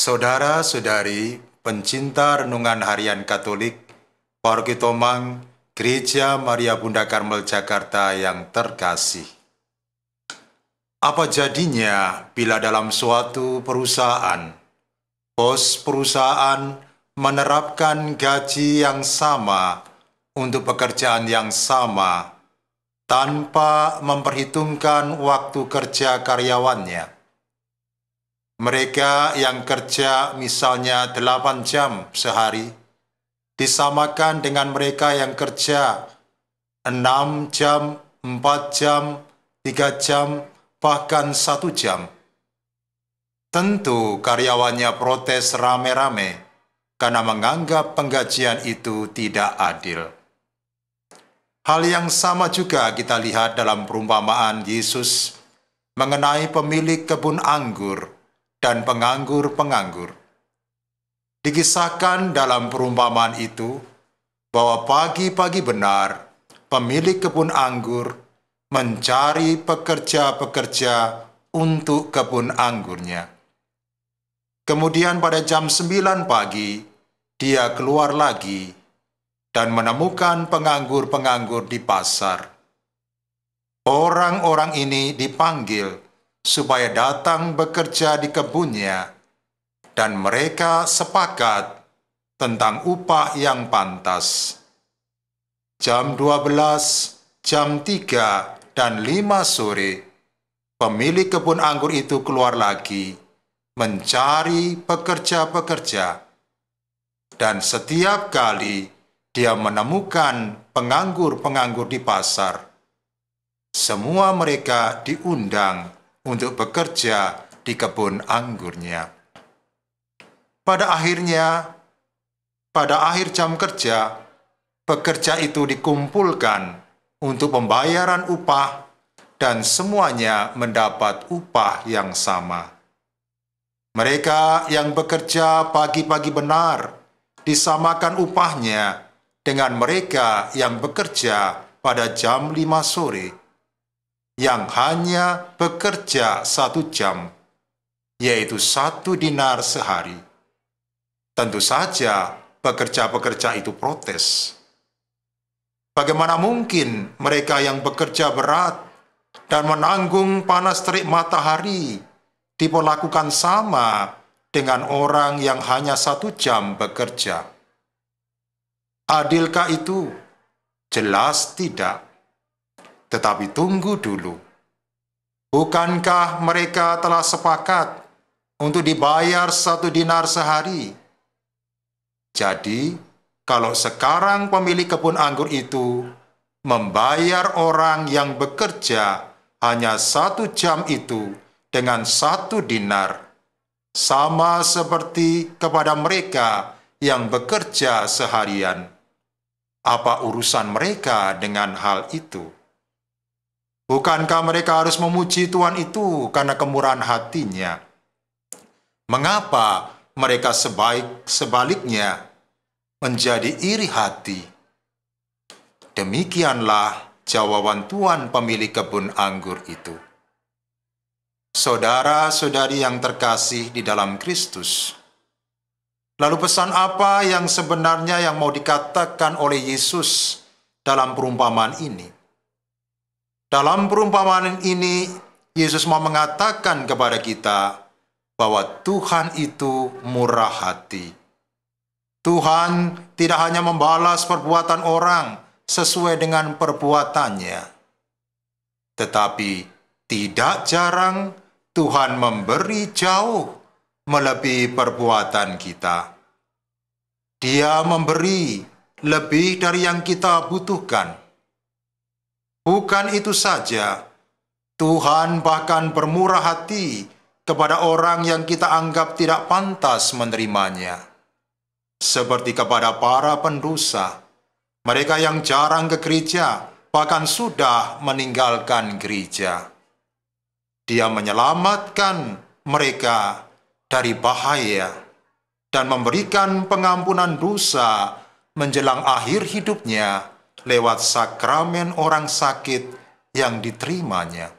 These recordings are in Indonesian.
Saudara-saudari, pencinta renungan harian Katolik, Paroki Tomang, Gereja Maria Bunda Karmel Jakarta yang terkasih. Apa jadinya bila dalam suatu perusahaan, bos perusahaan menerapkan gaji yang sama untuk pekerjaan yang sama tanpa memperhitungkan waktu kerja karyawannya? Mereka yang kerja misalnya 8 jam sehari, disamakan dengan mereka yang kerja 6 jam, 4 jam, 3 jam, bahkan 1 jam. Tentu karyawannya protes rame-rame karena menganggap penggajian itu tidak adil. Hal yang sama juga kita lihat dalam perumpamaan Yesus mengenai pemilik kebun anggur dan penganggur-penganggur. Dikisahkan dalam perumpamaan itu bahwa pagi-pagi benar pemilik kebun anggur mencari pekerja-pekerja untuk kebun anggurnya. Kemudian pada jam 9 pagi dia keluar lagi dan menemukan penganggur-penganggur di pasar. Orang-orang ini dipanggil supaya datang bekerja di kebunnya, dan mereka sepakat tentang upah yang pantas. Jam 12, jam 3, dan 5 sore, pemilik kebun anggur itu keluar lagi mencari pekerja-pekerja, dan setiap kali dia menemukan penganggur-penganggur di pasar, semua mereka diundang untuk bekerja di kebun anggurnya. Pada akhir jam kerja, pekerja itu dikumpulkan untuk pembayaran upah dan semuanya mendapat upah yang sama. Mereka yang bekerja pagi-pagi benar disamakan upahnya dengan mereka yang bekerja pada jam 5 sore, yang hanya bekerja 1 jam, yaitu 1 dinar sehari. Tentu saja pekerja-pekerja itu protes. Bagaimana mungkin mereka yang bekerja berat dan menanggung panas terik matahari diperlakukan sama dengan orang yang hanya 1 jam bekerja? Adilkah itu? Jelas tidak. Tetapi tunggu dulu. Bukankah mereka telah sepakat untuk dibayar 1 dinar sehari? Jadi, kalau sekarang pemilik kebun anggur itu membayar orang yang bekerja hanya 1 jam itu dengan 1 dinar, sama seperti kepada mereka yang bekerja seharian, apa urusan mereka dengan hal itu? Bukankah mereka harus memuji Tuhan itu karena kemurahan hatinya? Mengapa mereka sebaliknya menjadi iri hati? Demikianlah jawaban Tuhan pemilik kebun anggur itu. Saudara-saudari yang terkasih di dalam Kristus, lalu pesan apa yang sebenarnya yang mau dikatakan oleh Yesus dalam perumpamaan ini? Dalam perumpamaan ini, Yesus mau mengatakan kepada kita bahwa Tuhan itu murah hati. Tuhan tidak hanya membalas perbuatan orang sesuai dengan perbuatannya, tetapi tidak jarang Tuhan memberi jauh melebihi perbuatan kita. Dia memberi lebih dari yang kita butuhkan. Bukan itu saja, Tuhan bahkan bermurah hati kepada orang yang kita anggap tidak pantas menerimanya, seperti kepada para pendosa, mereka yang jarang ke gereja, bahkan sudah meninggalkan gereja. Dia menyelamatkan mereka dari bahaya dan memberikan pengampunan dosa menjelang akhir hidupnya lewat sakramen orang sakit yang diterimanya.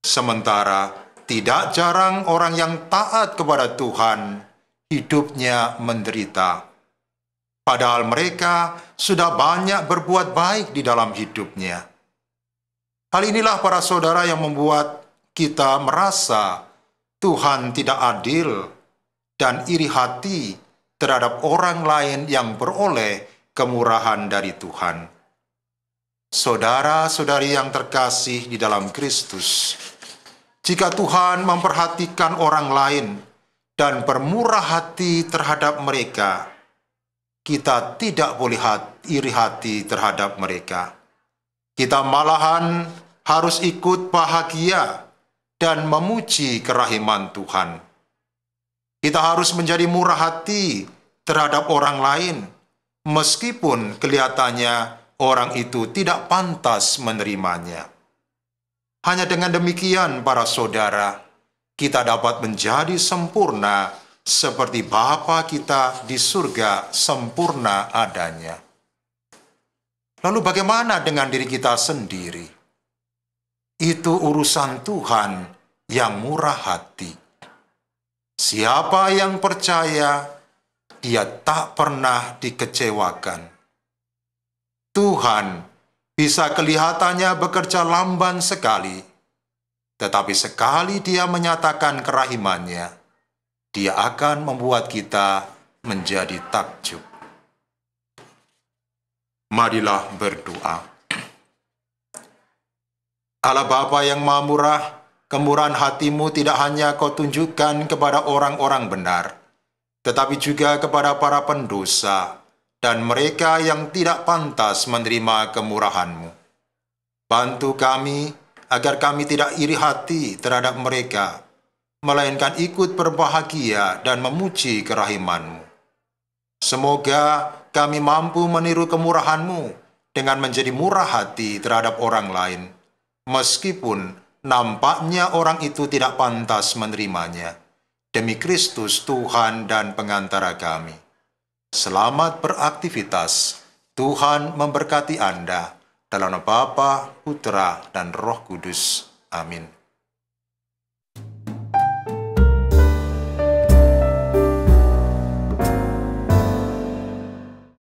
Sementara Tidak jarang orang yang taat kepada Tuhan, hidupnya menderita. Padahal mereka sudah banyak berbuat baik di dalam hidupnya. Hal inilah para saudara yang membuat kita merasa Tuhan tidak adil dan iri hati terhadap orang lain yang beroleh kemurahan dari Tuhan. Saudara-saudari yang terkasih di dalam Kristus, jika Tuhan memperhatikan orang lain dan bermurah hati terhadap mereka, kita tidak boleh iri hati terhadap mereka. Kita malahan harus ikut bahagia dan memuji kerahiman Tuhan. Kita harus menjadi murah hati terhadap orang lain, meskipun kelihatannya orang itu tidak pantas menerimanya. Hanya dengan demikian, para saudara, kita dapat menjadi sempurna seperti Bapa kita di surga sempurna adanya. Lalu bagaimana dengan diri kita sendiri? Itu urusan Tuhan yang murah hati. Siapa yang percaya, dia tak pernah dikecewakan. Tuhan bisa kelihatannya bekerja lamban sekali, tetapi sekali Dia menyatakan kerahimannya, Dia akan membuat kita menjadi takjub. Marilah berdoa. Allah Bapa yang Maha Murah, kemurahan hati-Mu tidak hanya Kau tunjukkan kepada orang-orang benar, tetapi juga kepada para pendosa dan mereka yang tidak pantas menerima kemurahan-Mu. Bantu kami agar kami tidak iri hati terhadap mereka, melainkan ikut berbahagia dan memuji kerahiman-Mu. Semoga kami mampu meniru kemurahan-Mu dengan menjadi murah hati terhadap orang lain, meskipun nampaknya orang itu tidak pantas menerimanya. Demi Kristus Tuhan dan pengantara kami. Selamat beraktivitas. Tuhan memberkati Anda dalam nama Bapa, Putra, dan Roh Kudus. Amin.